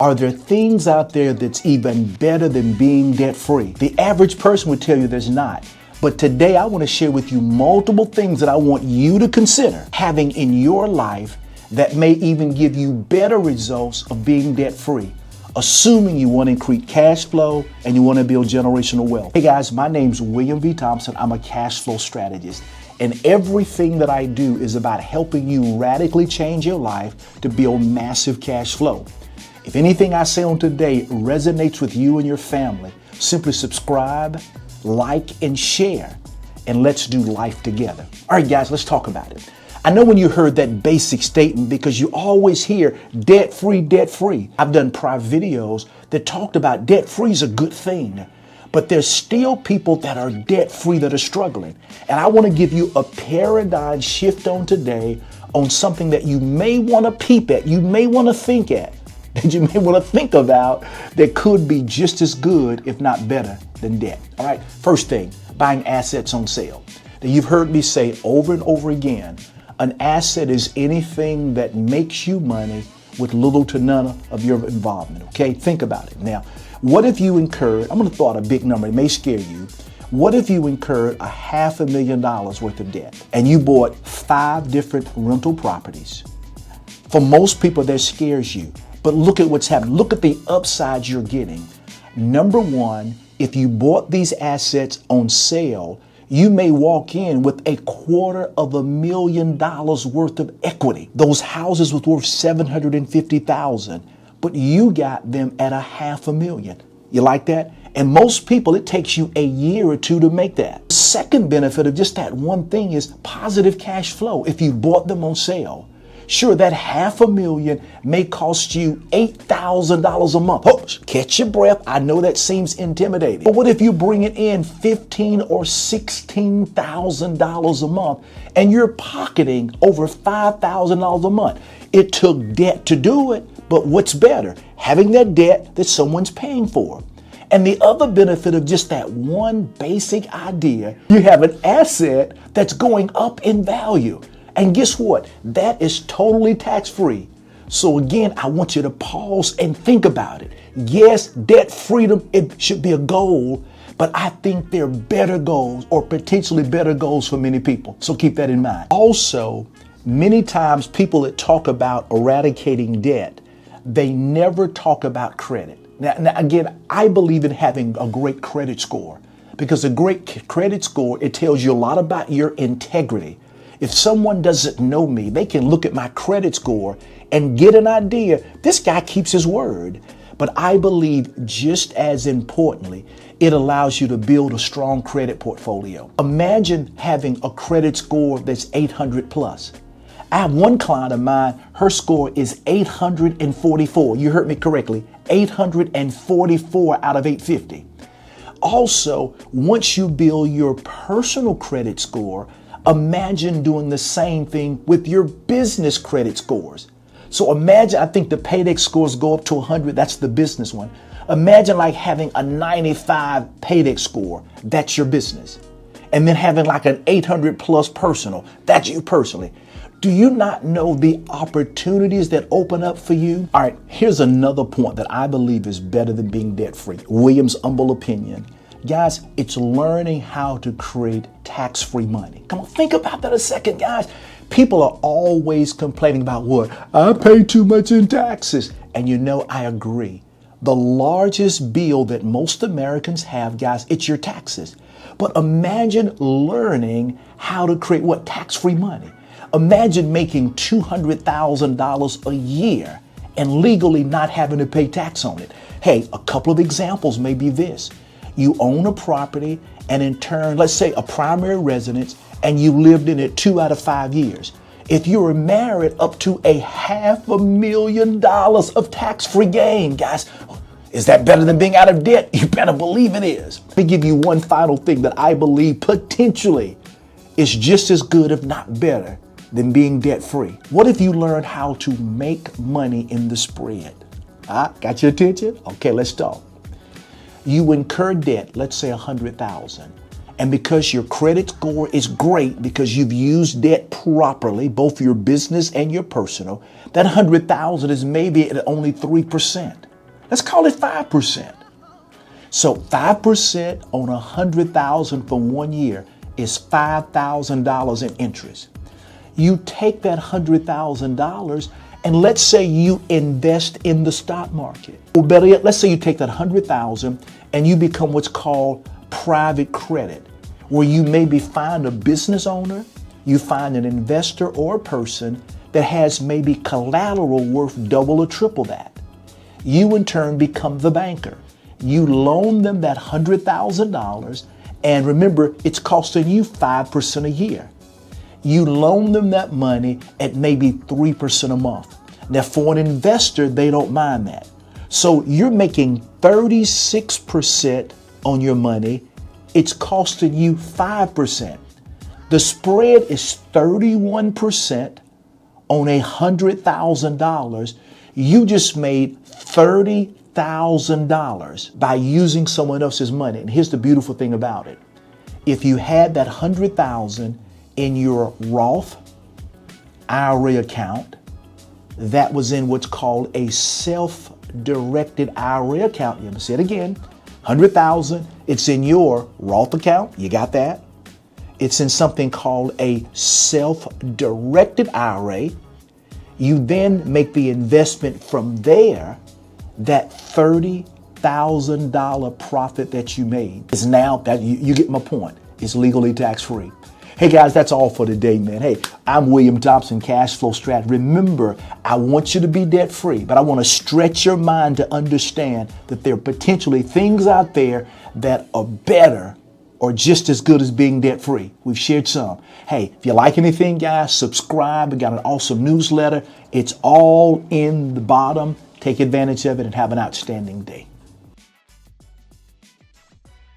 Are there things out there that's even better than being debt-free? The average person would tell you there's not. But today I want to share with you multiple things that I want you to consider having in your life that may even give you better results of being debt-free, assuming you want to increase cash flow and you want to build generational wealth. Hey guys, my name's William V. Thompson. I'm a cash flow strategist. And everything that I do is about helping you radically change your life to build massive cash flow. If anything I say on today resonates with you and your family, simply subscribe, like, and share, and let's do life together. All right, guys, let's talk about it. I know when you heard that basic statement because you always hear debt-free, debt-free. I've done prior videos that talked about debt-free is a good thing, but there's still people that are debt-free that are struggling. And I want to give you a paradigm shift on today on something that you may want to peep at, you may want to think at, that you may want to think about that could be just as good, if not better, than debt. All right. First thing, buying assets on sale. Now, you've heard me say over and over again, an asset is anything that makes you money with little to none of your involvement. Okay. Think about it. Now, what if you incurred, I'm going to throw out a big number. It may scare you. What if you incurred $500,000 worth of debt and you bought 5 different rental properties? For most people, that scares you. But look at what's happening. Look at the upsides you're getting. Number one, if you bought these assets on sale, you may walk in with $250,000 worth of equity. Those houses was worth $750,000, but you got them at $500,000. You like that? And most people, it takes you a year or two to make that. The second benefit of just that one thing is positive cash flow. If you bought them on sale, sure, that $500,000 may cost you $8,000 a month. Oh, catch your breath. I know that seems intimidating. But what if you bring it in $15,000 or $16,000 a month and you're pocketing over $5,000 a month? It took debt to do it, but what's better? Having that debt that someone's paying for. And the other benefit of just that one basic idea, you have an asset that's going up in value. And guess what? That is totally tax-free. So again, I want you to pause and think about it. Yes, debt freedom, it should be a goal, but I think there are better goals or potentially better goals for many people. So keep that in mind. Also, many times people that talk about eradicating debt, they never talk about credit. Now again, I believe in having a great credit score because a great credit score, it tells you a lot about your integrity. If someone doesn't know me, they can look at my credit score and get an idea. This guy keeps his word. But I believe just as importantly, it allows you to build a strong credit portfolio. Imagine having a credit score that's 800 plus. I have one client of mine, her score is 844. You heard me correctly, 844 out of 850. Also, once you build your personal credit score, imagine doing the same thing with your business credit scores. So imagine, I think the Paydex scores go up to 100. That's the business one. Imagine like having a 95 Paydex score. That's your business. And then having like an 800 plus personal. That's you personally. Do you not know the opportunities that open up for you? All right, here's another point that I believe is better than being debt-free. William's humble opinion. Guys, it's learning how to create tax-free money. Come on, think about that a second, guys. People are always complaining about what? I pay too much in taxes. And you know, I agree. The largest bill that most Americans have, guys, it's your taxes. But imagine learning how to create what? Tax-free money. Imagine making $200,000 a year and legally not having to pay tax on it. Hey, a couple of examples may be this. You own a property and in turn, let's say a primary residence, and you lived in it 2 out of 5 years. If you were married, up to $500,000 of tax-free gain, guys. Is that better than being out of debt? You better believe it is. Let me give you one final thing that I believe potentially is just as good, if not better, than being debt-free. What if you learned how to make money in the spread? Got your attention? Okay, let's talk. You incur debt, let's say $100,000. And because your credit score is great, because you've used debt properly, both your business and your personal, that $100,000 is maybe at only 3%. Let's call it 5%. So 5% on 100,000 for 1 year is $5,000 in interest. You take that $100,000 and let's say you invest in the stock market. Or better yet, let's say you take that 100,000 and you become what's called private credit, where you maybe find a business owner, you find an investor or a person that has maybe collateral worth double or triple that. You in turn become the banker. You loan them that $100,000, and remember, it's costing you 5% a year. You loan them that money at maybe 3% a month. Now, for an investor, they don't mind that. So you're making 36% on your money. It's costing you 5%. The spread is 31% on $100,000. You just made $30,000 by using someone else's money. And here's the beautiful thing about it. If you had that $100,000 in your Roth IRA account, that was in what's called a self-directed IRA account. Let me say it again. 100,000, it's in your Roth account. You got that? It's in something called a self-directed IRA. You then make the investment from there. That $30,000 profit that you made is now, that you get my point, it's legally tax-free. Hey guys, that's all for today, man. Hey, I'm William Thompson, Cashflow Strat. Remember, I want you to be debt-free, but I want to stretch your mind to understand that there are potentially things out there that are better or just as good as being debt-free. We've shared some. Hey, if you like anything, guys, subscribe. We got an awesome newsletter. It's all in the bottom. Take advantage of it and have an outstanding day.